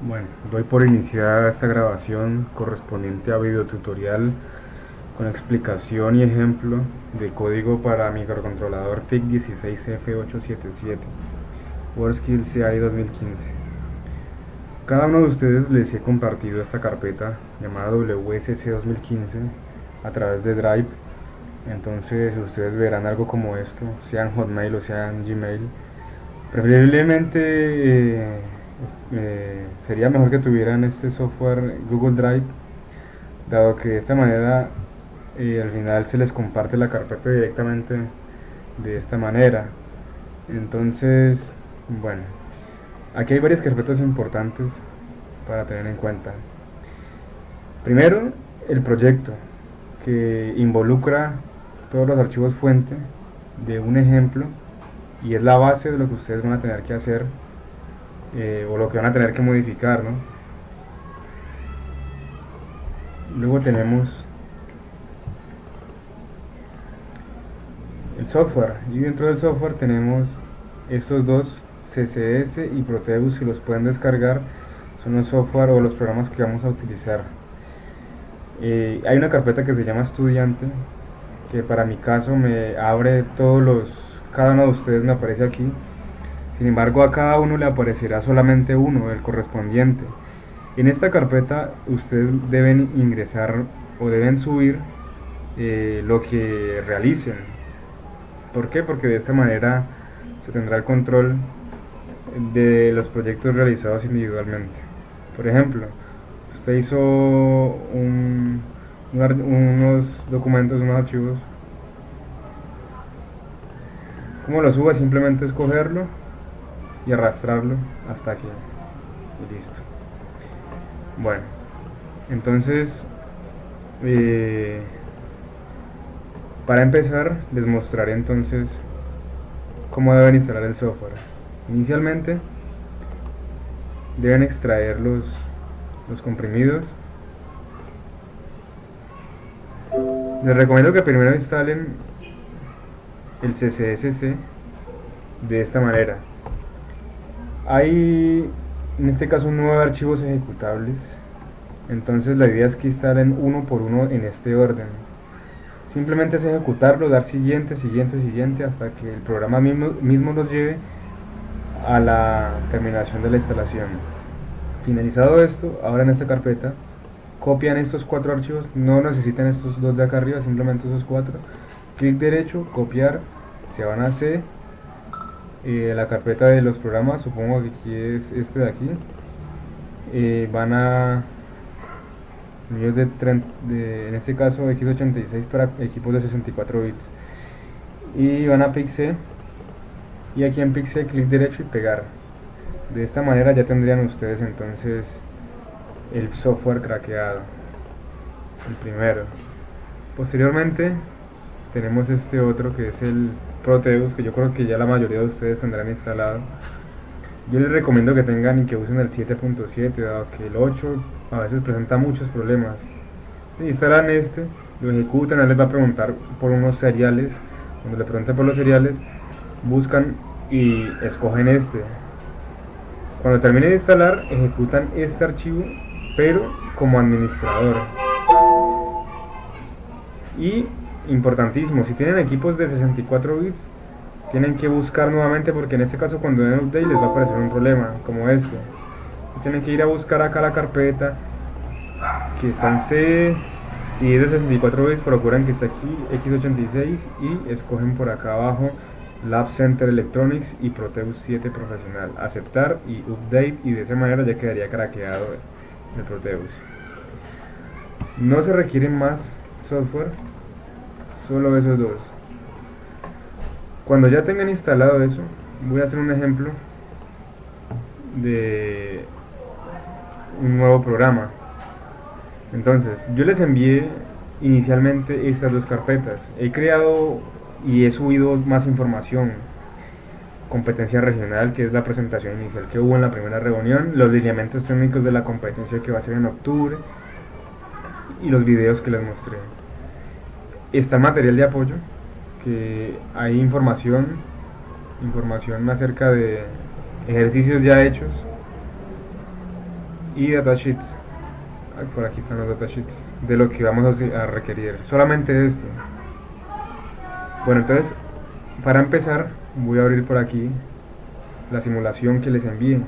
Bueno, doy por iniciada esta grabación correspondiente a videotutorial con explicación y ejemplo de código para microcontrolador PIC16F877 WorldSkills CI 2015. Cada uno de ustedes les he compartido esta carpeta llamada WSC 2015 a través de Drive. Entonces ustedes verán algo como esto, sea en Hotmail o sea en Gmail. Preferiblemente sería mejor que tuvieran este software Google Drive, dado que de esta manera al final se les comparte la carpeta directamente de esta manera. Entonces, bueno, aquí hay varias carpetas importantes para tener en cuenta. Primero, el proyecto, que involucra todos los archivos fuente de un ejemplo y es la base de lo que ustedes van a tener que hacer o lo que van a tener que modificar, ¿no? Luego tenemos el software y dentro del software tenemos estos dos, CSS y Proteus. Si los pueden descargar, son los software o los programas que vamos a utilizar. Hay una carpeta que se llama estudiante, que para mi caso me abre cada uno de ustedes me aparece aquí. Sin embargo, a cada uno le aparecerá solamente uno, el correspondiente. En esta carpeta ustedes deben ingresar o deben subir lo que realicen. ¿Por qué? Porque de esta manera se tendrá el control de los proyectos realizados individualmente. Por ejemplo, usted hizo unos documentos, unos archivos. ¿Cómo lo sube? Simplemente escogerlo y arrastrarlo hasta aquí. Y listo. Bueno, entonces para empezar les mostraré entonces cómo deben instalar el software. Inicialmente deben extraer los comprimidos. Les recomiendo que primero instalen el CSS de esta manera. Hay en este caso 9 archivos ejecutables, entonces la idea es que instalen uno por uno en este orden. Simplemente es ejecutarlo, dar siguiente, siguiente, siguiente hasta que el programa mismo los lleve a la terminación de la instalación. Finalizado esto, ahora en esta carpeta copian estos 4 archivos, no necesitan estos 2 de acá arriba, simplemente esos 4. Clic derecho, copiar, se van a C, la carpeta de los programas, supongo que aquí es este de aquí. Van a en este caso x86 para equipos de 64 bits, y van a Pixel, y aquí en Pixel clic derecho y pegar. De esta manera ya tendrían ustedes entonces el software craqueado, el primero. Posteriormente tenemos este otro que es el Proteus, que yo creo que ya la mayoría de ustedes tendrán instalado. Yo les recomiendo que tengan y que usen el 7.7, dado que el 8 a veces presenta muchos problemas. Instalan este, lo ejecutan, él les va a preguntar por unos seriales. Cuando le pregunten por los seriales, buscan y escogen este. Cuando terminen de instalar, ejecutan este archivo, pero como administrador. Y importantísimo, si tienen equipos de 64 bits, tienen que buscar nuevamente, porque en este caso cuando den update les va a aparecer un problema como este. Entonces tienen que ir a buscar acá la carpeta que está en C. Si es de 64 bits, procuran que esté aquí x86 y escogen por acá abajo Lab Center Electronics y Proteus 7 Profesional. Aceptar y update, y de esa manera ya quedaría craqueado el Proteus. No se requiere más software, solo esos dos. Cuando ya tengan instalado eso, voy a hacer un ejemplo de un nuevo programa. Entonces, yo les envié inicialmente estas dos carpetas. He creado y he subido más información. Competencia regional, que es la presentación inicial que hubo en la primera reunión, los lineamientos técnicos de la competencia que va a ser en octubre y los videos que les mostré. Está material de apoyo, que hay información acerca de ejercicios ya hechos y datasheets. Por aquí están los datasheets de lo que vamos a requerir, solamente esto. Bueno, entonces para empezar voy a abrir por aquí la simulación que les envié.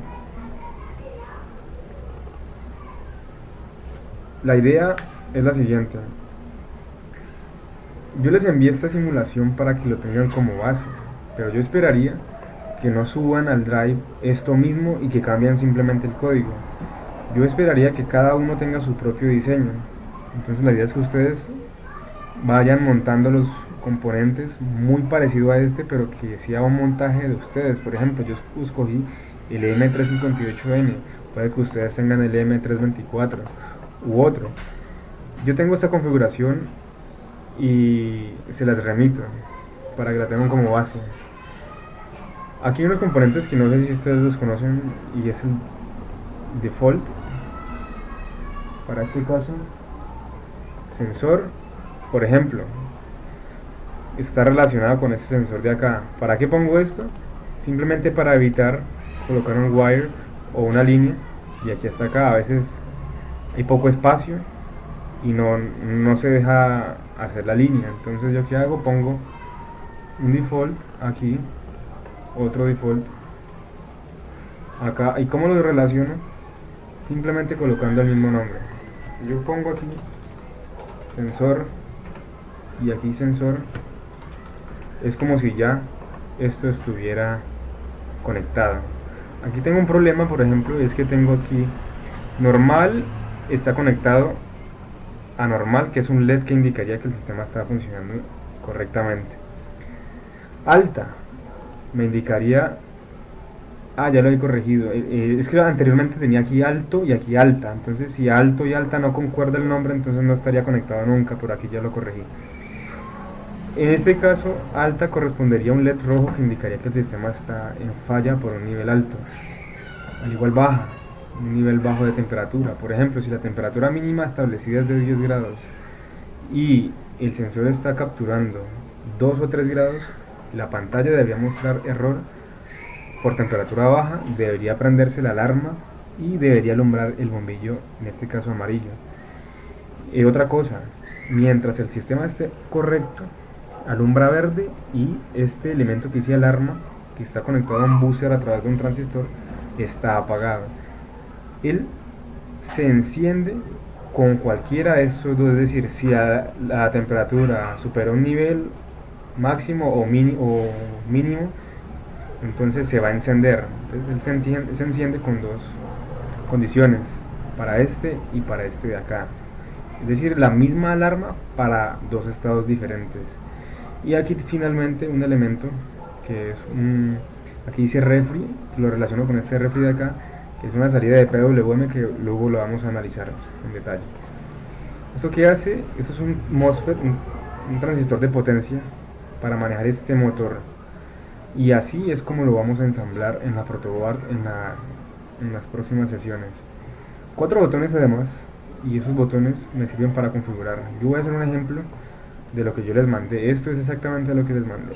La idea es la siguiente: yo les envié esta simulación para que lo tengan como base, pero yo esperaría que no suban al drive esto mismo y que cambien simplemente el código. Yo esperaría que cada uno tenga su propio diseño. Entonces la idea es que ustedes vayan montando los componentes muy parecido a este, pero que sea un montaje de ustedes. Por ejemplo, yo escogí el M358N, puede que ustedes tengan el M324 u otro. Yo tengo esta configuración y se las remito para que la tengan como base. Aquí hay unos componentes que no sé si ustedes los conocen y es el default. Para este caso, sensor, por ejemplo, está relacionado con este sensor de acá. ¿Para qué pongo esto? Simplemente para evitar colocar un wire o una línea, y aquí hasta acá a veces hay poco espacio y no se deja hacer la línea. Entonces yo qué hago, pongo un default aquí, otro default acá. ¿Y cómo los relaciono? Simplemente colocando el mismo nombre. Si yo pongo aquí sensor y aquí sensor, es como si ya esto estuviera conectado. Aquí tengo un problema, por ejemplo, es que tengo aquí normal está conectado a normal, que es un LED que indicaría que el sistema está funcionando correctamente. Alta me indicaría, ya lo he corregido, es que anteriormente tenía aquí alto y aquí alta, entonces si alto y alta no concuerda el nombre, entonces no estaría conectado nunca. Por aquí ya lo corregí. En este caso, alta correspondería a un LED rojo que indicaría que el sistema está en falla por un nivel alto. Al igual baja, un nivel bajo de temperatura. Por ejemplo, si la temperatura mínima establecida es de 10 grados y el sensor está capturando 2 o 3 grados, la pantalla debería mostrar error por temperatura baja, debería prenderse la alarma y debería alumbrar el bombillo, en este caso amarillo. Otra cosa, mientras el sistema esté correcto, alumbra verde y este elemento que dice alarma, que está conectado a un buzzer a través de un transistor, está apagado. Él se enciende con cualquiera de estos dos, es decir, si la temperatura supera un nivel máximo o mínimo, entonces se va a encender. Entonces él se enciende con dos condiciones, para este y para este de acá, es decir, la misma alarma para dos estados diferentes. Y aquí finalmente un elemento que es aquí dice refri, lo relaciono con este refri de acá, que es una salida de PWM que luego lo vamos a analizar en detalle. ¿Esto qué hace? Esto es un MOSFET, un transistor de potencia para manejar este motor, y así es como lo vamos a ensamblar en la protoboard en las próximas sesiones. 4 botones además, y esos botones me sirven para configurar. Yo voy a hacer un ejemplo de lo que yo les mandé. Esto es exactamente lo que les mandé.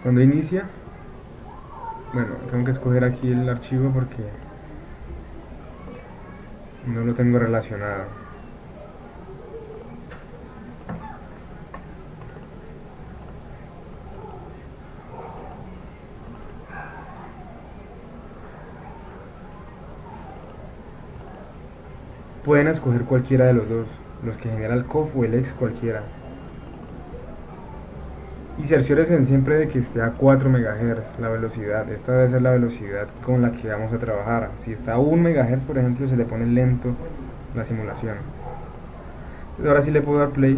Cuando inicia, bueno, tengo que escoger aquí el archivo porque no lo tengo relacionado. Pueden escoger cualquiera de los dos, los que genera el COF o el EX, cualquiera. Y cerciórense siempre de que esté a 4 MHz la velocidad. Esta debe ser la velocidad con la que vamos a trabajar. Si está a 1 MHz, por ejemplo, se le pone lento la simulación. Entonces ahora sí le puedo dar play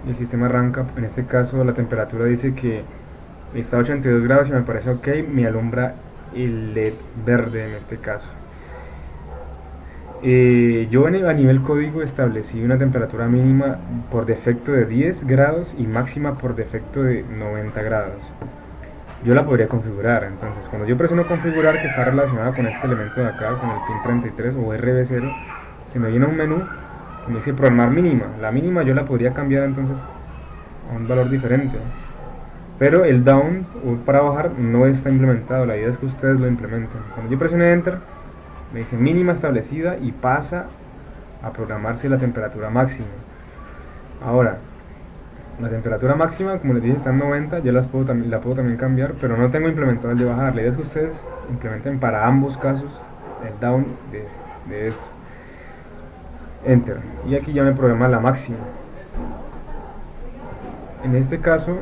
y el sistema arranca. En este caso la temperatura dice que está a 82 grados y me parece ok, me alumbra el LED verde en este caso. Yo a nivel código establecí una temperatura mínima por defecto de 10 grados y máxima por defecto de 90 grados. Yo la podría configurar, entonces cuando yo presiono configurar, que está relacionada con este elemento de acá, con el pin 33 o RB0, se me viene un menú que me dice programar mínima. La mínima yo la podría cambiar entonces a un valor diferente, pero el down o para bajar no está implementado. La idea es que ustedes lo implementen. Cuando yo presione enter, me dice mínima establecida y pasa a programarse la temperatura máxima. Ahora, la temperatura máxima, como les dije, está en 90, ya la puedo también cambiar, pero no tengo implementado el de bajar. La idea es que ustedes implementen para ambos casos el down de esto. Enter, y aquí ya me programa la máxima. En este caso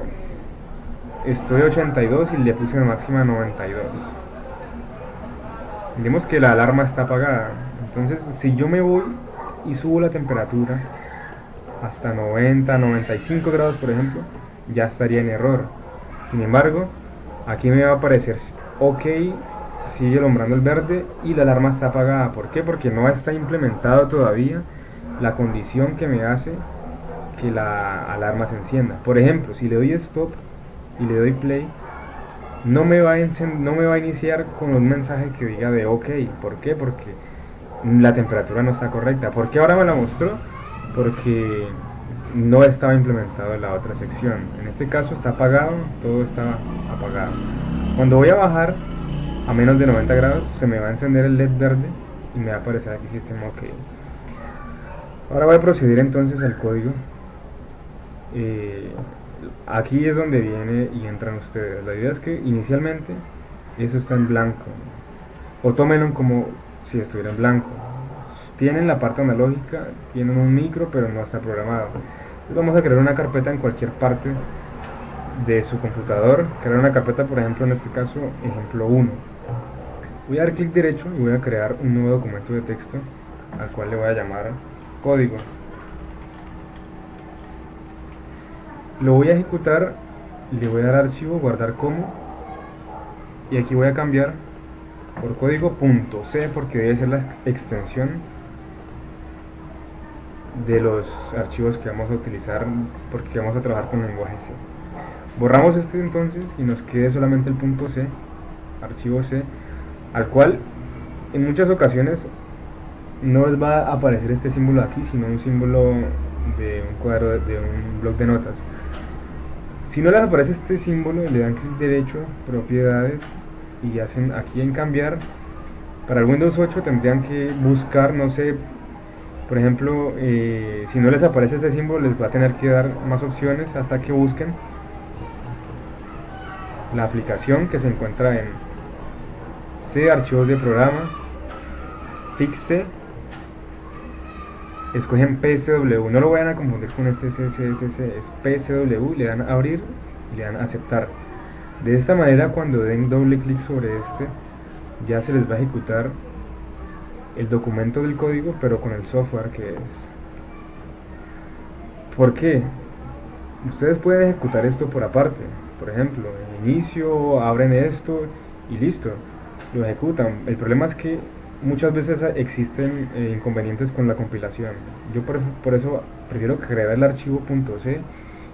estoy a 82 y le puse la máxima a 92. Vemos que la alarma está apagada. Entonces, si yo me voy y subo la temperatura hasta 90, 95 grados, por ejemplo, ya estaría en error. Sin embargo, aquí me va a aparecer OK, sigue alumbrando el verde y la alarma está apagada. ¿Por qué? Porque no está implementado todavía la condición que me hace que la alarma se encienda. Por ejemplo, si le doy stop y le doy play, no me va a iniciar con un mensaje que diga de OK. ¿Por qué? Porque la temperatura no está correcta. ¿Por qué ahora me la mostró? Porque no estaba implementado en la otra sección. En este caso está apagado, todo está apagado. Cuando voy a bajar a menos de 90 grados, se me va a encender el LED verde y me va a aparecer aquí sistema OK. Ahora voy a proceder entonces al código. Aquí es donde viene y entran ustedes. La idea es que inicialmente eso está en blanco, o tómenlo como si estuviera en blanco. Tienen la parte analógica, tienen un micro, pero no está programado. Entonces vamos a crear una carpeta en cualquier parte de su computador. Crear una carpeta, por ejemplo, en este caso, ejemplo 1. Voy a dar clic derecho y voy a crear un nuevo documento de texto al cual le voy a llamar código. Lo voy a ejecutar, le voy a dar archivo, guardar como, y aquí voy a cambiar por código.c porque debe ser la extensión de los archivos que vamos a utilizar, porque vamos a trabajar con lenguaje C. Borramos este entonces y nos quede solamente el punto C, archivo C, al cual en muchas ocasiones no les va a aparecer este símbolo aquí, sino un símbolo de un cuadro, de un bloc de notas. Si no les aparece este símbolo, le dan clic derecho, propiedades, y hacen aquí en cambiar. Para el Windows 8 tendrían que buscar, no sé, por ejemplo, si no les aparece este símbolo, les va a tener que dar más opciones hasta que busquen la aplicación que se encuentra en C, archivos de programa, PIC-C, escogen PSW, no lo vayan a confundir con este CSS, es PSW, le dan a abrir y le dan a aceptar. De esta manera, cuando den doble clic sobre este, ya se les va a ejecutar el documento del código, pero con el software que es. ¿Por qué? Ustedes pueden ejecutar esto por aparte. Por ejemplo, en inicio, abren esto y listo, lo ejecutan. El problema es que muchas veces existen inconvenientes con la compilación. Yo por eso prefiero crear el archivo .c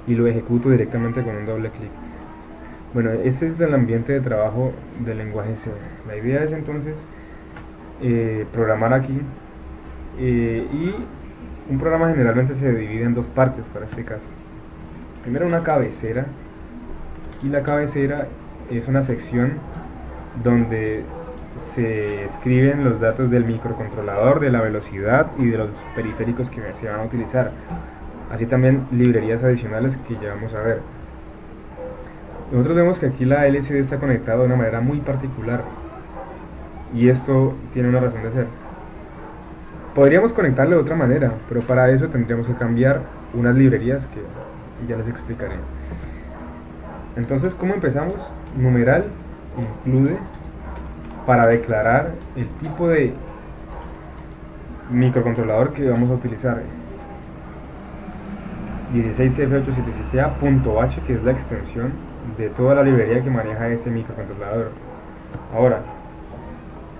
y lo ejecuto directamente con un doble clic. Bueno, este es el ambiente de trabajo del lenguaje C. La idea es entonces programar aquí, y un programa generalmente se divide en dos partes para este caso. Primero una cabecera, y la cabecera es una sección donde se escriben los datos del microcontrolador, de la velocidad y de los periféricos que se van a utilizar, así también librerías adicionales que ya vamos a ver. Nosotros vemos que aquí la LCD está conectada de una manera muy particular, y esto tiene una razón de ser. Podríamos conectarlo de otra manera, pero para eso tendríamos que cambiar unas librerías que ya les explicaré. Entonces, ¿cómo empezamos? Numeral include para declarar el tipo de microcontrolador que vamos a utilizar. 16F877A.h, que es la extensión de toda la librería que maneja ese microcontrolador. Ahora,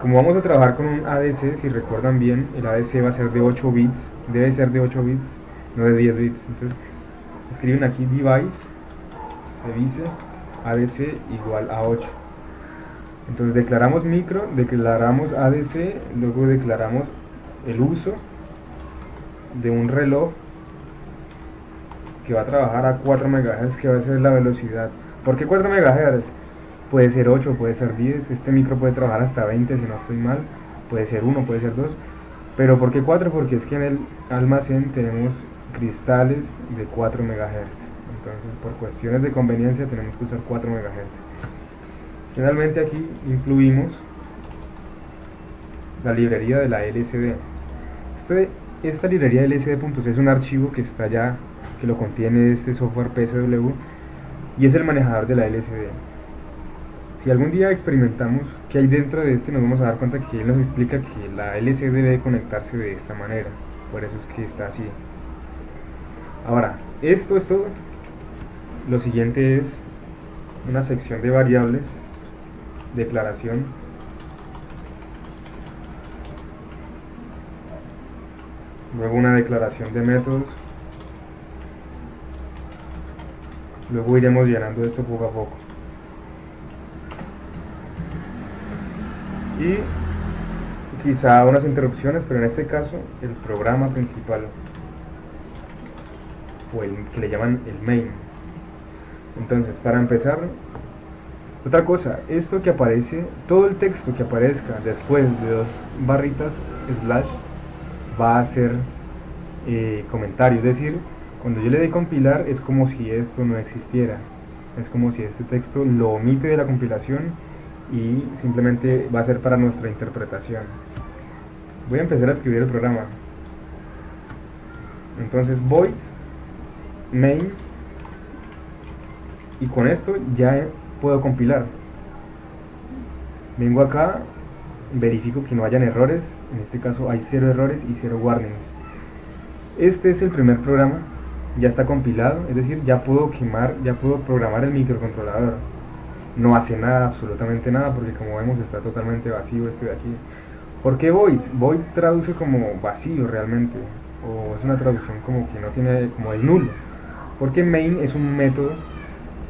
como vamos a trabajar con un ADC, si recuerdan bien, el ADC va a ser de 8 bits, debe ser de 8 bits, no de 10 bits. Entonces, escriben aquí device, revise, ADC igual a 8. Entonces declaramos micro, declaramos ADC, luego declaramos el uso de un reloj que va a trabajar a 4 MHz, que va a ser la velocidad. ¿Por qué 4 MHz? Puede ser 8, puede ser 10, este micro puede trabajar hasta 20 si no estoy mal, puede ser 1, puede ser 2, pero ¿por qué 4? Porque es que en el almacén tenemos cristales de 4 MHz, entonces por cuestiones de conveniencia tenemos que usar 4 MHz. Finalmente aquí incluimos la librería de la LCD. Esta librería LCD.c es un archivo que está ya, que lo contiene este software PSW y es el manejador de la LCD. Si algún día experimentamos qué hay dentro de este, nos vamos a dar cuenta que él nos explica que la LCD debe conectarse de esta manera, por eso es que está así. Ahora, esto es todo. Lo siguiente es una sección de variables, declaración, luego una declaración de métodos, luego iremos llenando esto poco a poco. Y quizá unas interrupciones, pero en este caso el programa principal, o el que le llaman el main. Entonces, para empezar, otra cosa, esto que aparece, todo el texto que aparezca después de 2 barritas slash va a ser comentario, es decir, cuando yo le dé compilar es como si esto no existiera, es como si este texto lo omite de la compilación y simplemente va a ser para nuestra interpretación. Voy a empezar a escribir el programa. Entonces void main, y con esto ya puedo compilar. Vengo acá, verifico que no hayan errores, en este caso hay 0 errores y 0 warnings. Este es el primer programa, ya está compilado, es decir, ya puedo programar el microcontrolador. No hace nada, absolutamente nada, porque como vemos está totalmente vacío este de aquí. ¿Por qué void? Void traduce como vacío realmente, o es una traducción como que no tiene, como es nulo. Porque main es un método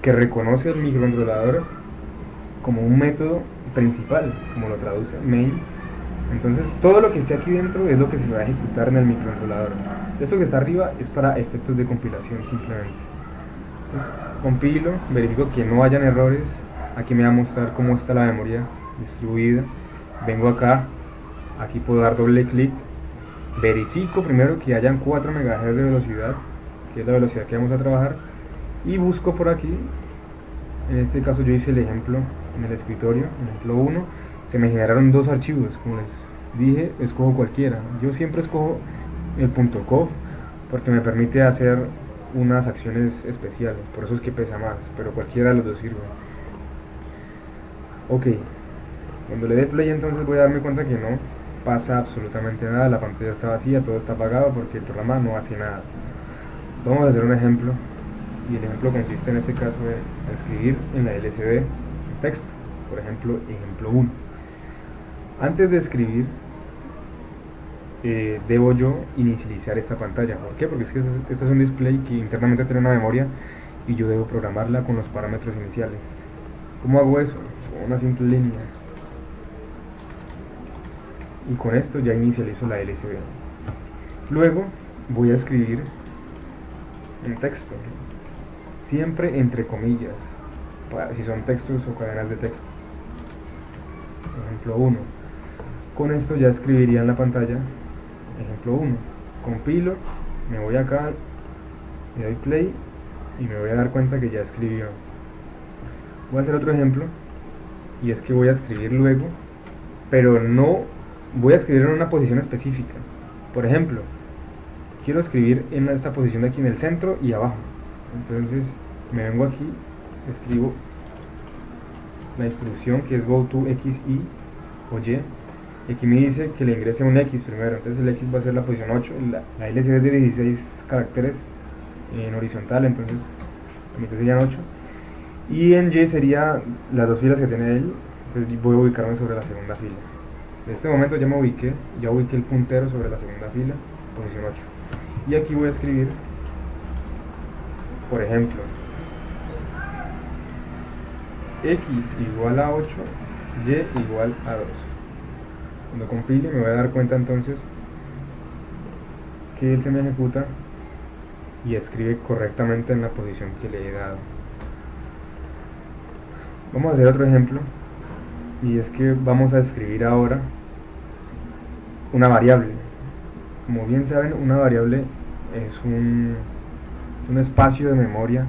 que reconoce el microcontrolador como un método principal, como lo traduce main. Entonces todo lo que esté aquí dentro es lo que se va a ejecutar en el microcontrolador. Esto que está arriba es para efectos de compilación simplemente. Entonces compilo, verifico que no hayan errores. Aquí me va a mostrar cómo está la memoria distribuida. Vengo acá, aquí puedo dar doble clic, verifico primero que hayan 4 MHz de velocidad, que es la velocidad que vamos a trabajar, y busco por aquí. En este caso yo hice el ejemplo en el escritorio, ejemplo 1, se me generaron 2 archivos, como les dije, escojo cualquiera. Yo siempre escojo el .conf porque me permite hacer unas acciones especiales, por eso es que pesa más, pero cualquiera de los dos sirve. Ok, cuando le dé play entonces voy a darme cuenta que no pasa absolutamente nada, la pantalla está vacía, todo está apagado porque el programa no hace nada. Vamos a hacer un ejemplo, y el ejemplo consiste en este caso en escribir en la LCD texto, por ejemplo, ejemplo 1. Antes de escribir, debo yo inicializar esta pantalla. ¿Por qué? Porque es que este es un display que internamente tiene una memoria y yo debo programarla con los parámetros iniciales. ¿Cómo hago eso? Con una simple línea. Y con esto ya inicializo la LCD. Luego voy a escribir un texto, siempre entre comillas, si son textos o cadenas de texto. Ejemplo 1. Con esto ya escribiría en la pantalla ejemplo 1. Compilo, me voy acá, le doy play y me voy a dar cuenta que ya escribió. Voy a hacer otro ejemplo, y es que voy a escribir luego, pero no voy a escribir en una posición específica. Por ejemplo, quiero escribir en esta posición de aquí en el centro y abajo. Entonces me vengo aquí, escribo la instrucción que es go to x, y o y, y aquí me dice que le ingrese un x primero. Entonces el x va a ser la posición 8, la LCD es de 16 caracteres en horizontal, entonces permite serían 8, y en y sería las 2 filas que tiene él. Entonces voy a ubicarme sobre la segunda fila. En este momento ya ubiqué el puntero sobre la segunda fila, posición 8, y aquí voy a escribir, por ejemplo, x igual a 8, y igual a 2. Cuando compile me voy a dar cuenta entonces que él se me ejecuta y escribe correctamente en la posición que le he dado. Vamos a hacer otro ejemplo, y es que vamos a escribir ahora una variable. Como bien saben, una variable es un espacio de memoria.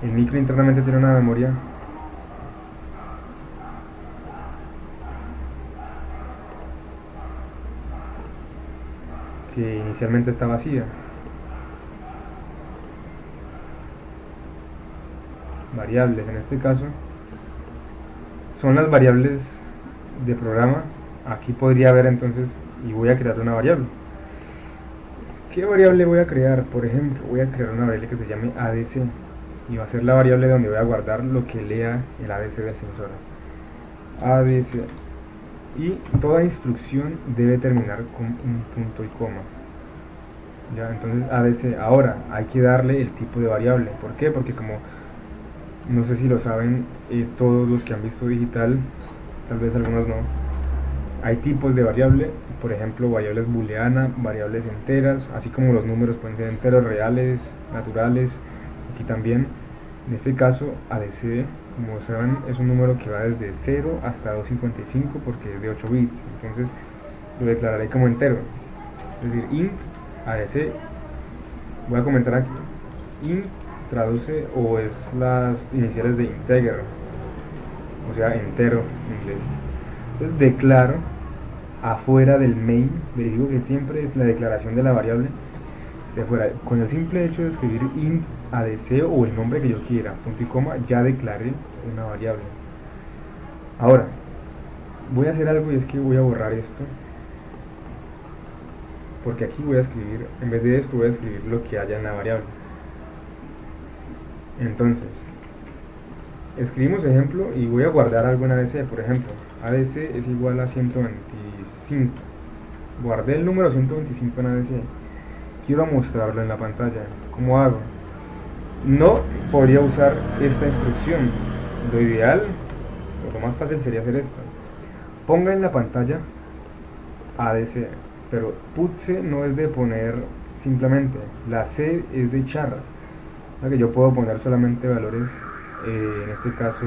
El micro internamente tiene una memoria que inicialmente está vacía. Variables, en este caso, son las variables de programa. Aquí podría haber entonces, y voy a crear una variable. ¿Qué variable voy a crear? Por ejemplo, voy a crear una variable que se llame ADC y va a ser la variable donde voy a guardar lo que lea el ADC del sensor. ADC. Y toda instrucción debe terminar con un punto y coma. Ya, entonces ADC. Ahora hay que darle el tipo de variable. ¿Por qué? Porque como no sé si lo saben todos los que han visto digital, tal vez algunos no, hay tipos de variable, por ejemplo variables booleana, variables enteras, así como los números pueden ser enteros, reales, naturales. Aquí también, en este caso ADC, como saben, es un número que va desde 0 hasta 255 porque es de 8 bits, entonces lo declararé como entero, es decir, int ADC. Voy a comentar aquí, int traduce o es las iniciales de integer, o sea, entero en inglés. Entonces declaro afuera del main, le digo que siempre es la declaración de la variable de afuera. Con el simple hecho de escribir int ADC o el nombre que yo quiera, punto y coma, ya declaré una variable. Ahora, voy a hacer algo y es que voy a borrar esto, porque aquí voy a escribir, en vez de esto voy a escribir lo que haya en la variable. Entonces, escribimos ejemplo y voy a guardar algo en ADC, por ejemplo, ADC es igual a 125. Guardé el número 125 en ADC. Quiero mostrarlo en la pantalla. ¿Cómo hago? No podría usar esta instrucción. Lo ideal, o lo más fácil sería hacer esto. Ponga en la pantalla ADC, pero putC no es de poner simplemente, la C es de char. Que yo puedo poner solamente valores, en este caso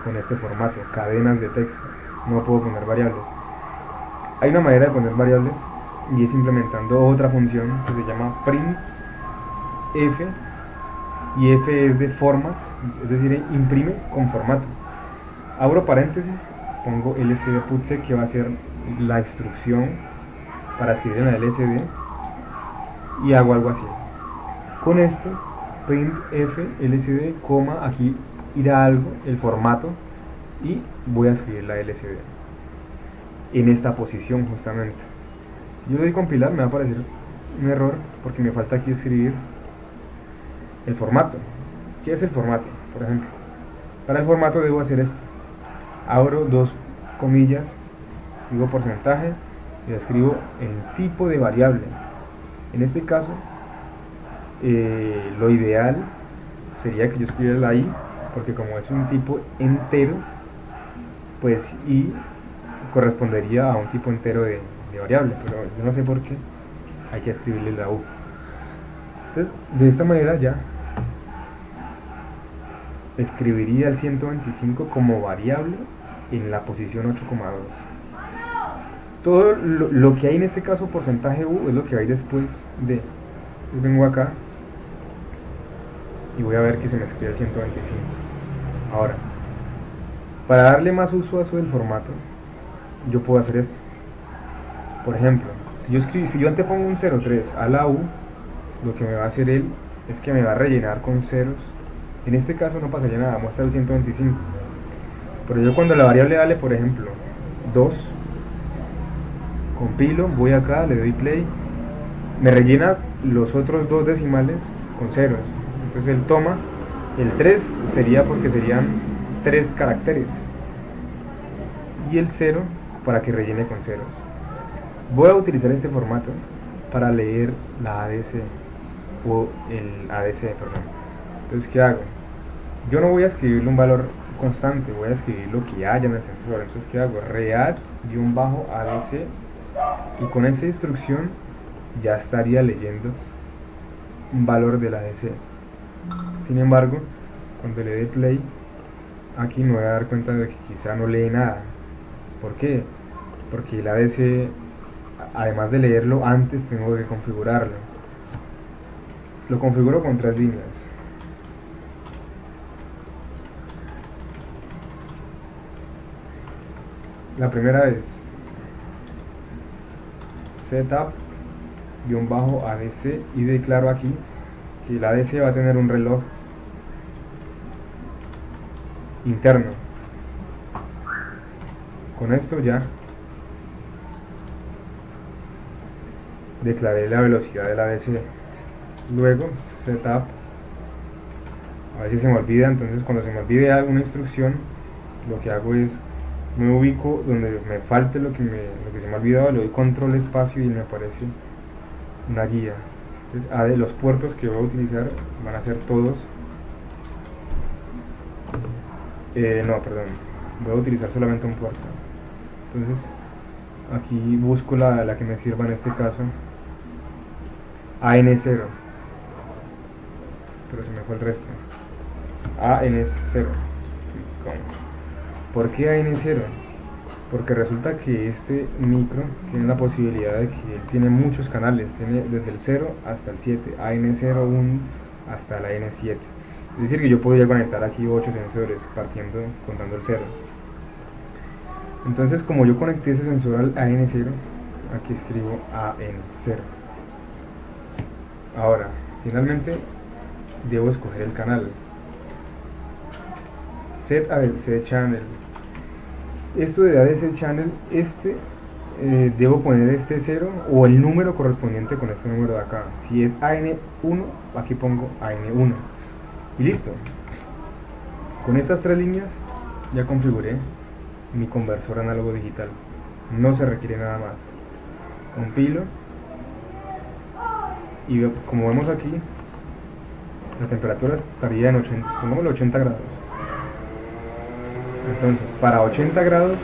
con este formato, cadenas de texto, no puedo poner variables. Hay una manera de poner variables y es implementando otra función que se llama printf, y f es de format, es decir, imprime con formato. Abro paréntesis, pongo lcd putC, que va a ser la instrucción para escribir en la lcd, y hago algo así. Con esto, printf lcd, coma, aquí irá algo, el formato, y voy a escribir la lcd en esta posición justamente. Yo doy compilar, me va a aparecer un error porque me falta aquí escribir el formato. ¿Qué es el formato? Por ejemplo, para el formato debo hacer esto. Abro dos comillas, escribo porcentaje y escribo el tipo de variable. En este caso, lo ideal sería que yo escribiera la i, porque como es un tipo entero, pues i correspondería a un tipo entero de variable, pero yo no sé por qué hay que escribirle la u. Entonces, de esta manera ya escribiría el 125 como variable en la posición 8,2. Todo lo que hay en este caso, porcentaje u, es lo que hay después de. Entonces vengo acá y voy a ver que se me escribe el 125. Ahora, para darle más uso a eso del formato, yo puedo hacer esto. Por ejemplo, si yo antepongo un 03 a la u, lo que me va a hacer él es que me va a rellenar con ceros. En este caso no pasaría nada, muestra el 125. Pero yo cuando la variable vale, por ejemplo, 2, compilo, voy acá, le doy play, me rellena los otros dos decimales con ceros. Entonces él toma el 3, sería porque serían 3 caracteres, y el 0 para que rellene con ceros. Voy a utilizar este formato para leer la ADC o el ADC, perdón. Entonces, ¿qué hago? Yo no voy a escribirle un valor constante, voy a escribir lo que haya en el sensor. Entonces, ¿qué hago? read-adc, y con esa instrucción ya estaría leyendo un valor del ADC. Sin embargo, cuando le dé play, aquí me voy a dar cuenta de que quizá no lee nada. ¿Por qué? porque el ADC, además de leerlo antes, tengo que configurarlo. Lo configuro con 3 líneas. La primera es setup-adc y declaro aquí que el ADC va a tener un reloj interno. Con esto ya declaré la velocidad del ADC. Luego setup, a veces se me olvida, entonces cuando se me olvide alguna instrucción, lo que hago es me ubico donde me falte lo que se me ha olvidado, le doy control espacio y me aparece una guía. Entonces los puertos que voy a utilizar van a ser todos voy a utilizar solamente un puerto. Entonces aquí busco la que me sirva, en este caso AN0, pero se me fue el resto. AN0. ¿Por qué AN0? Porque resulta que este micro tiene la posibilidad de que él tiene muchos canales, tiene desde el 0 hasta el 7, AN01 hasta la AN7. Es decir, que yo podría conectar aquí 8 sensores contando el 0. Entonces, como yo conecté ese sensor al AN0, aquí escribo AN0. Ahora, finalmente debo escoger el canal. Set ADC Channel. Esto de ADC Channel, debo poner este 0 o el número correspondiente con este número de acá. Si es AN1, aquí pongo AN1 y listo. Con estas 3 líneas ya configuré mi conversor análogo digital. No se requiere nada más. Compilo y como vemos aquí, la temperatura estaría en 80, pongámosle 80 grados. Entonces, para 80 grados,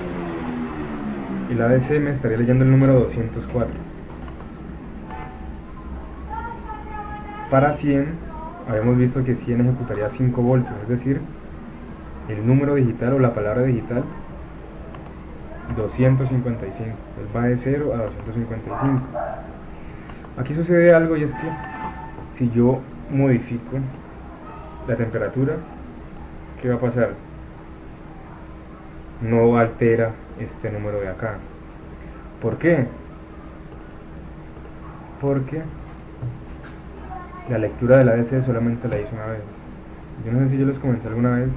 el ADC me estaría leyendo el número 204. Para 100, habíamos visto que 100 ejecutaría 5 voltios, es decir, el número digital o la palabra digital 255. Entonces va de 0 a 255. Aquí sucede algo, y es que si yo modifico la temperatura, ¿qué va a pasar? No altera este número de acá. ¿Por qué? Porque la lectura del ADC solamente la hice una vez. Yo no sé si yo les comenté alguna vez,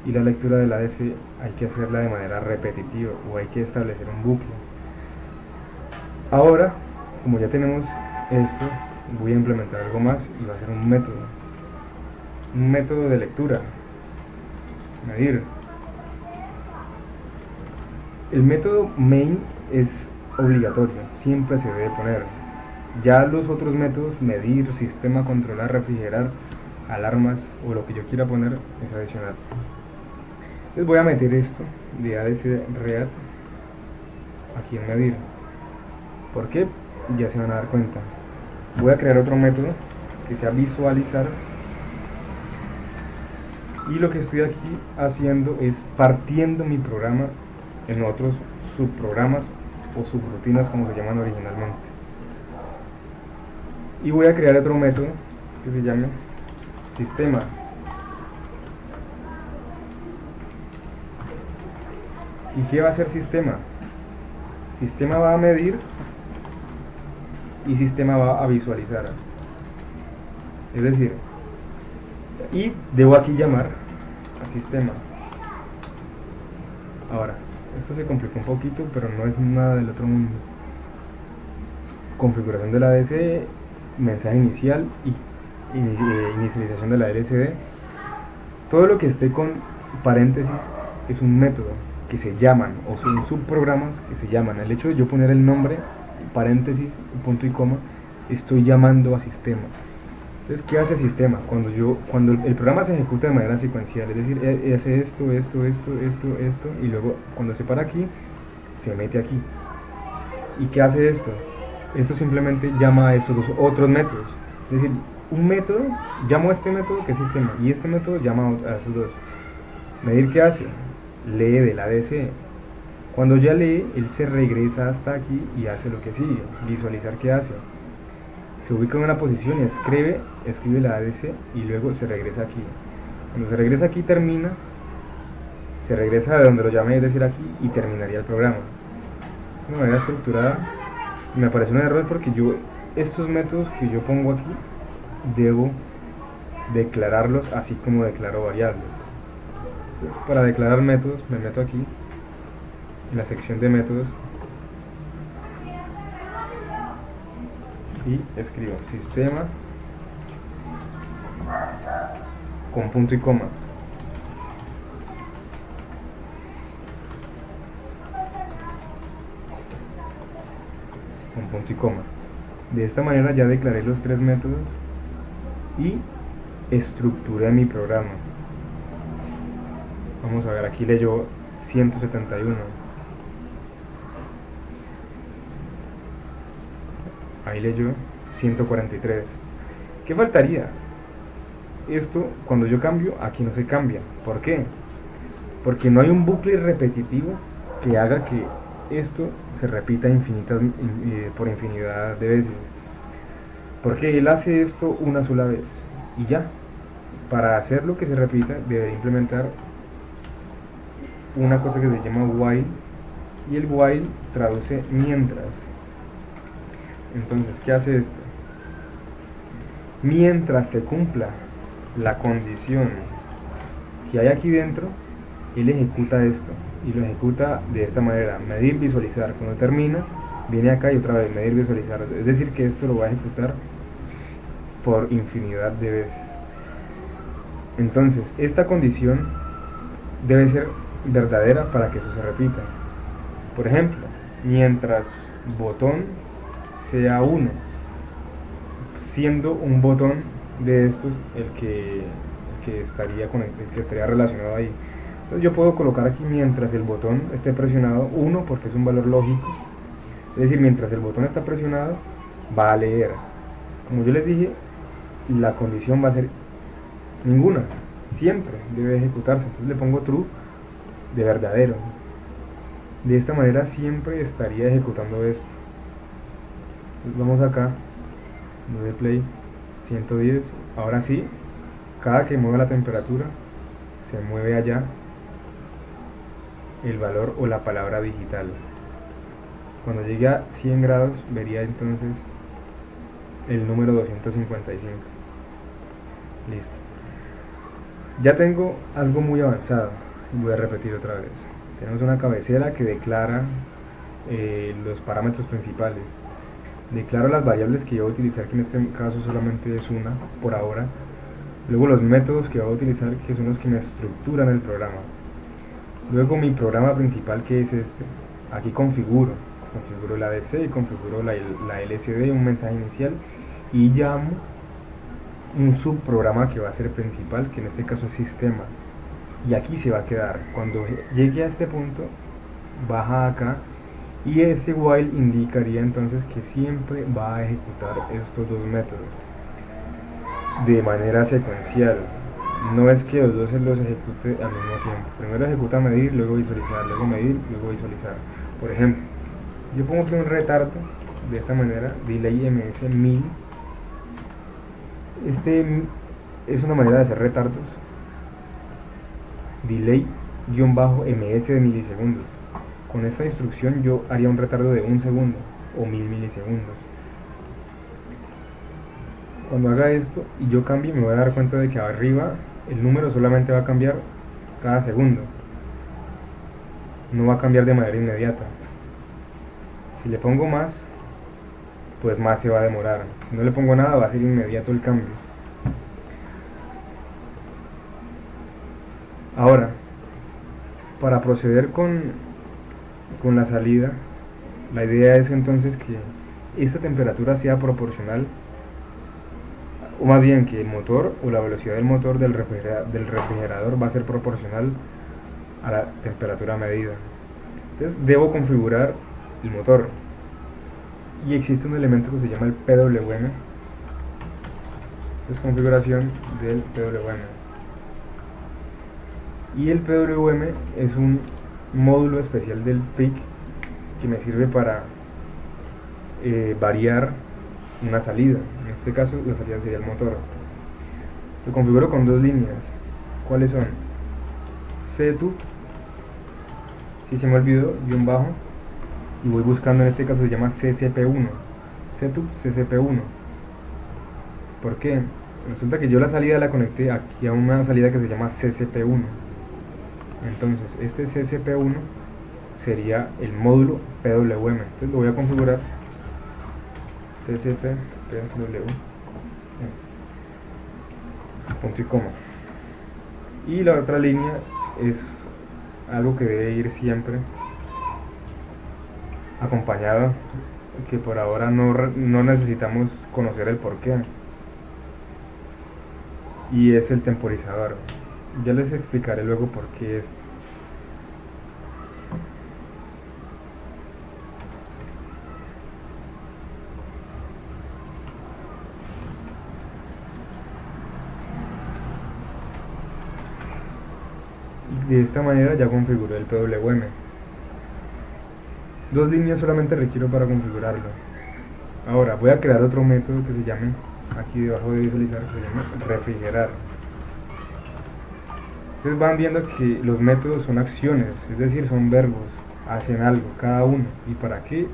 y la lectura del ADC hay que hacerla de manera repetitiva o hay que establecer un bucle. Ahora, como ya tenemos esto, voy a implementar algo más y va a ser un método de lectura, medir. El método main es obligatorio, siempre se debe poner. Ya los otros métodos, medir, sistema, controlar, refrigerar, alarmas o lo que yo quiera poner, es adicional. Entonces voy a meter esto de ADC Read aquí en medir. ¿Por qué? Ya se van a dar cuenta. Voy a crear otro método que sea visualizar, y lo que estoy aquí haciendo es partiendo mi programa en otros subprogramas o subrutinas, como se llaman originalmente. Y voy a crear otro método que se llame sistema. ¿Y qué va a hacer sistema? Sistema va a medir y sistema va a visualizar. Es decir, y debo aquí llamar a sistema. Ahora, esto se complicó un poquito, pero no es nada del otro mundo. Configuración de la ADC, mensaje inicial y inicialización de la LCD. Todo lo que esté con paréntesis es un método que se llaman, o son subprogramas que se llaman. El hecho de yo poner el nombre, paréntesis, punto y coma, estoy llamando a sistema. Entonces, ¿qué hace sistema? Cuando el programa se ejecuta de manera secuencial, es decir, hace esto, y luego cuando se para aquí, se mete aquí. ¿Y qué hace esto? Esto simplemente llama a esos dos otros métodos. Es decir, un método, llamo a este método que es sistema, y este método llama a esos dos. Medir, ¿qué hace? Lee del ADC. Cuando ya lee, él se regresa hasta aquí y hace lo que sigue, visualizar qué hace. Se ubica en una posición y escribe la ADC y luego se regresa aquí. Cuando se regresa aquí termina, se regresa de donde lo llamé, es decir aquí, y terminaría el programa. De una manera estructurada. Me parece un error porque estos métodos que yo pongo aquí, debo declararlos así como declaro variables. Entonces, para declarar métodos, me meto aquí, en la sección de métodos, y escribo sistema con punto y coma. Con punto y coma. De esta manera ya declaré los tres métodos y estructuré mi programa. Vamos a ver, aquí leyó 171. Ahí leyó 143. ¿Qué faltaría? Esto, cuando yo cambio, aquí no se cambia. ¿Por qué? Porque no hay un bucle repetitivo que haga que esto se repita por infinidad de veces. Porque él hace esto una sola vez y ya. Para hacerlo que se repita, debería implementar una cosa que se llama while, y el while traduce mientras. Entonces, ¿qué hace esto? Mientras se cumpla la condición que hay aquí dentro, él ejecuta esto y lo ejecuta de esta manera: medir, visualizar. Cuando termina, viene acá y otra vez medir, visualizar. Es decir, que esto lo va a ejecutar por infinidad de veces. Entonces, esta condición debe ser verdadera para que eso se repita. Por ejemplo, mientras botón sea 1, siendo un botón de estos el que estaría relacionado ahí. Entonces yo puedo colocar aquí mientras el botón esté presionado 1, porque es un valor lógico. Es decir, mientras el botón está presionado, va a leer. Como yo les dije, la condición va a ser ninguna, siempre debe ejecutarse. Entonces le pongo true de verdadero. De esta manera siempre estaría ejecutando esto. Entonces vamos acá, 9 play, 110. Ahora sí, cada que mueva la temperatura, se mueve allá el valor o la palabra digital. Cuando llegue a 100 grados, vería entonces el número 255. Listo. Ya tengo algo muy avanzado. Voy a repetir otra vez. Tenemos una cabecera que declara los parámetros principales. Declaro las variables que yo voy a utilizar, que en este caso solamente es una por ahora. Luego los métodos que voy a utilizar, que son los que me estructuran el programa. Luego mi programa principal, que es este. Aquí configuro la ADC y configuro la LSD, un mensaje inicial, y llamo un subprograma que va a ser principal, que en este caso es sistema. Y aquí se va a quedar. Cuando llegue a este punto, baja acá, y este while indicaría entonces que siempre va a ejecutar estos dos métodos de manera secuencial. No es que los dos los ejecute al mismo tiempo. Primero ejecuta medir, luego visualizar, luego medir, luego visualizar. Por ejemplo, yo pongo aquí un retardo de esta manera, delay ms 1000. Este es una manera de hacer retardos. Delay-ms de milisegundos. Con esta instrucción yo haría un retardo de 1 segundo o 1000 milisegundos. Cuando haga esto y yo cambie, me voy a dar cuenta de que arriba el número solamente va a cambiar cada segundo, no va a cambiar de manera inmediata. Si le pongo más, pues más se va a demorar. Si no le pongo nada, va a ser inmediato el cambio. Ahora, para proceder con la salida, la idea es entonces que esta temperatura sea proporcional, o más bien que el motor o la velocidad del motor del refrigerador va a ser proporcional a la temperatura medida. Entonces debo configurar el motor, y existe un elemento que se llama el PWM. Es configuración del PWM, y el PWM es un módulo especial del PIC que me sirve para variar una salida. En este caso la salida sería el motor. Lo configuro con dos líneas. ¿Cuáles son? Setup, si se me olvidó, guión bajo, y voy buscando, en este caso se llama CCP1, Setup CCP1. ¿Por qué? Resulta que yo la salida la conecté aquí a una salida que se llama CCP1. Entonces este CCP1 sería el módulo PWM. Entonces lo voy a configurar CCP PWM, punto y coma. Y la otra línea es algo que debe ir siempre acompañado, que por ahora no necesitamos conocer el porqué, y es el temporizador. Ya les explicaré luego por qué esto. De esta manera ya configuré el PWM. Dos líneas solamente requiero para configurarlo. Ahora voy a crear otro método que se llame, aquí debajo de visualizar, que se llama refrigerar. Ustedes van viendo que los métodos son acciones, es decir, son verbos, hacen algo cada uno. ¿Y para qué?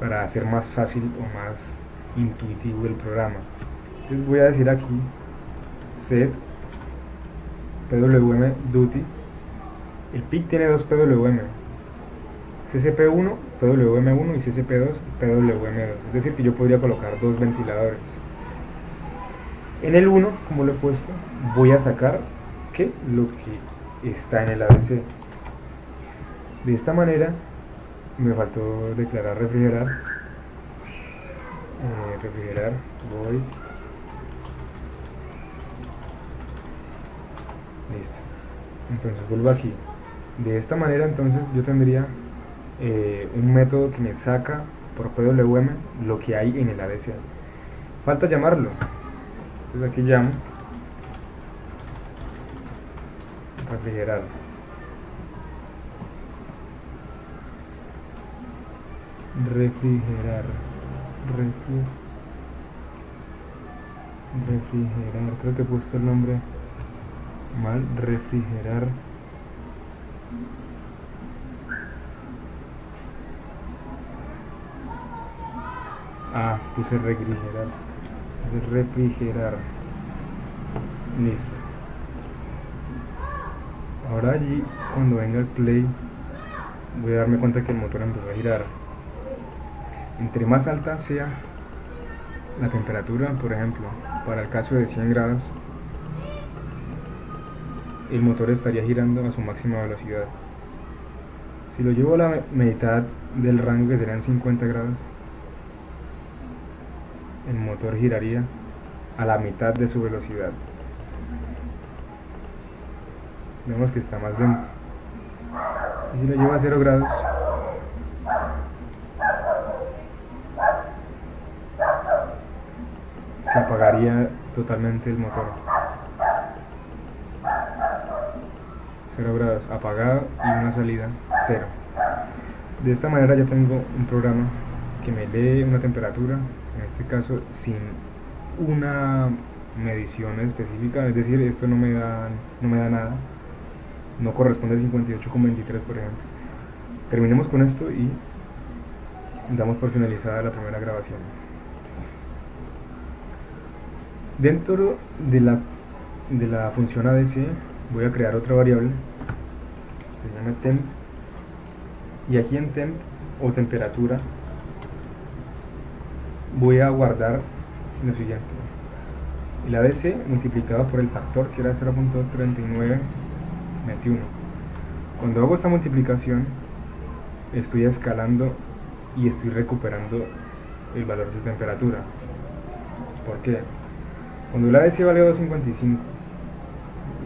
Para hacer más fácil o más intuitivo el programa. Entonces voy a decir aquí set PWM duty. El PIC tiene dos PWM, CCP1 PWM1 y CCP2 PWM2, es decir que yo podría colocar dos ventiladores. En el 1, como lo he puesto, voy a sacar ¿qué? Lo que está en el ABC. De esta manera, me faltó declarar refrigerar, voy, listo. Entonces vuelvo aquí. De esta manera entonces yo tendría un método que me saca por PWM lo que hay en el ADC. Falta llamarlo. Entonces aquí llamo refrigerar. Refrigerar. Creo que he puesto el nombre mal. Refrigerar. Puse refrigerar. Listo. Ahora allí, cuando venga el play, voy a darme cuenta que el motor empezó a girar. Entre más alta sea la temperatura, por ejemplo, para el caso de 100 grados, el motor estaría girando a su máxima velocidad. Si lo llevo a la mitad del rango, que serían 50 grados, el motor giraría a la mitad de su velocidad. Vemos que está más lento. Y si lo llevo a 0 grados, se apagaría totalmente el motor. 0 grados, apagado, y una salida 0. De esta manera ya tengo un programa que me lee una temperatura, en este caso sin una medición específica, es decir, esto no me da nada, no corresponde a 58,23 por ejemplo. Terminemos con esto y damos por finalizada la primera grabación. Dentro de la función ADC voy a crear otra variable que se llama temp, y aquí en temp o temperatura voy a guardar lo siguiente: el ADC multiplicado por el factor, que era 0.3921. Cuando hago esta multiplicación estoy escalando y estoy recuperando el valor de temperatura. ¿Por qué? Cuando el ADC vale 255,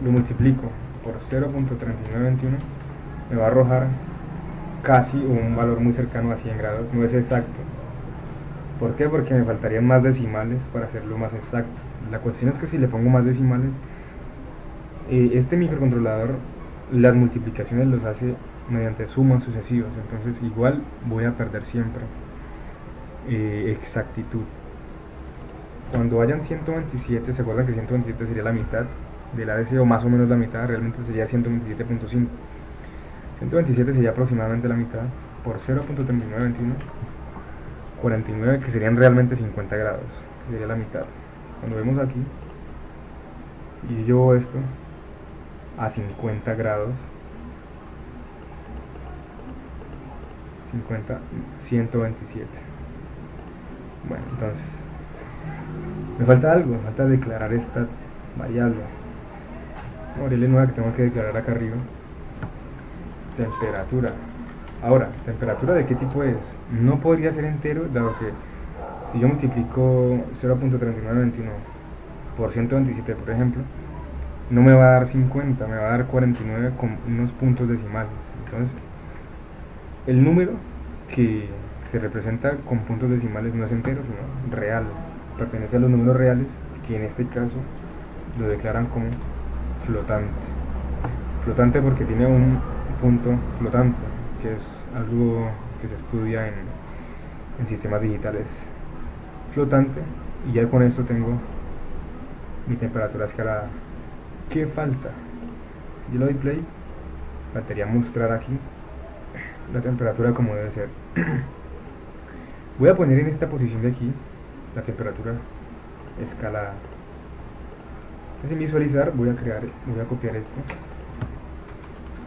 lo multiplico por 0.3921, me va a arrojar casi un valor muy cercano a 100 grados, no es exacto. ¿Por qué? Porque me faltarían más decimales para hacerlo más exacto. La cuestión es que si le pongo más decimales, este microcontrolador las multiplicaciones los hace mediante sumas sucesivas, entonces igual voy a perder siempre exactitud. Cuando hayan 127, se acuerdan que 127 sería la mitad del ADC, o más o menos la mitad, realmente sería 127.5. 127 sería aproximadamente la mitad por 0.3921, 49, que serían realmente 50 grados, que sería la mitad. Cuando vemos aquí, si yo llevo esto a 50 grados, 127. Bueno, entonces me falta algo, me falta declarar esta variable, una variable nueva que tengo que declarar acá arriba, temperatura. Ahora, ¿temperatura de qué tipo es? No podría ser entero, dado que si yo multiplico 0.3921 por 127, por ejemplo, no me va a dar 50, me va a dar 49 con unos puntos decimales. Entonces, el número que se representa con puntos decimales no es entero, sino real. Pertenece a los números reales, que en este caso lo declaran como flotante. Flotante porque tiene un punto flotante, que es algo que se estudia en sistemas digitales. Flotante, y ya con esto tengo mi temperatura escalada. ¿Qué falta? Yo le doy play, faltaría mostrar aquí la temperatura como debe ser. Voy a poner en esta posición de aquí la temperatura escalada. Entonces, en visualizar voy a copiar esto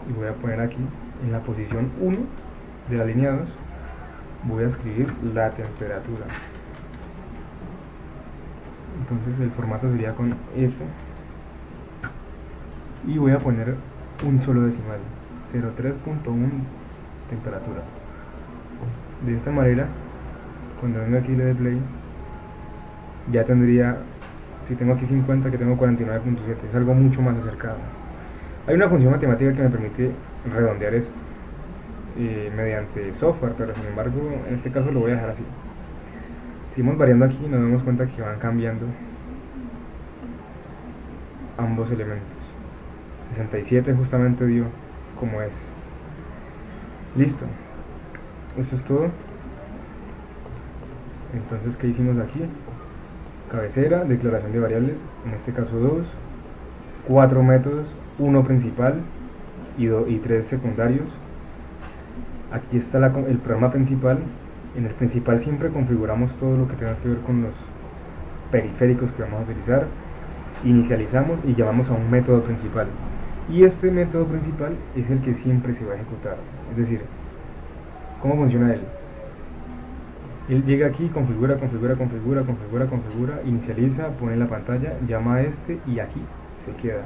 y voy a poner aquí en la posición 1 de la línea 2, voy a escribir la temperatura. Entonces el formato sería con F y voy a poner un solo decimal, 03.1 temperatura. De esta manera, cuando venga aquí le dé play, ya tendría, si tengo aquí 50, que tengo 49.7, es algo mucho más acercado. Hay una función matemática que me permite redondear esto mediante software, pero sin embargo en este caso lo voy a dejar así. Seguimos variando aquí y nos damos cuenta que van cambiando ambos elementos. 67 justamente dio como es. Listo, eso es todo. Entonces, ¿qué hicimos aquí? Cabecera, declaración de variables, en este caso 2, 4 métodos, 1 principal y 3 secundarios. Aquí está el programa principal. En el principal siempre configuramos todo lo que tenga que ver con los periféricos que vamos a utilizar. Inicializamos y llamamos a un método principal. Y este método principal es el que siempre se va a ejecutar. Es decir, ¿cómo funciona él? Él llega aquí, configura, inicializa, pone en la pantalla, llama a este y aquí se queda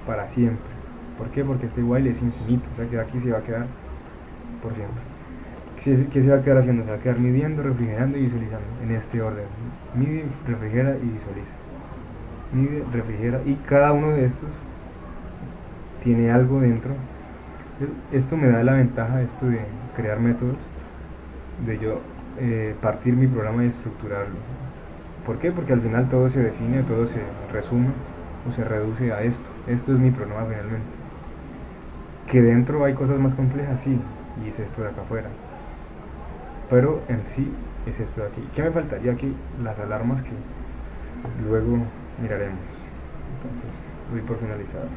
para siempre. ¿Por qué? Porque este while es infinito, o sea que aquí se va a quedar por siempre. ¿Qué se va a quedar haciendo? Se va a quedar midiendo, refrigerando y visualizando en este orden. Mide, refrigera y visualiza. Mide, refrigera, y cada uno de estos tiene algo dentro. Esto me da la ventaja, esto de crear métodos, de yo partir mi programa y estructurarlo. ¿Por qué? Porque al final todo se define, todo se resume o se reduce a esto. Esto es mi programa finalmente. Que dentro hay cosas más complejas, sí, y es esto de acá afuera. Pero en sí es esto de aquí. ¿Qué me faltaría aquí? Las alarmas que luego miraremos. Entonces, doy por finalizado.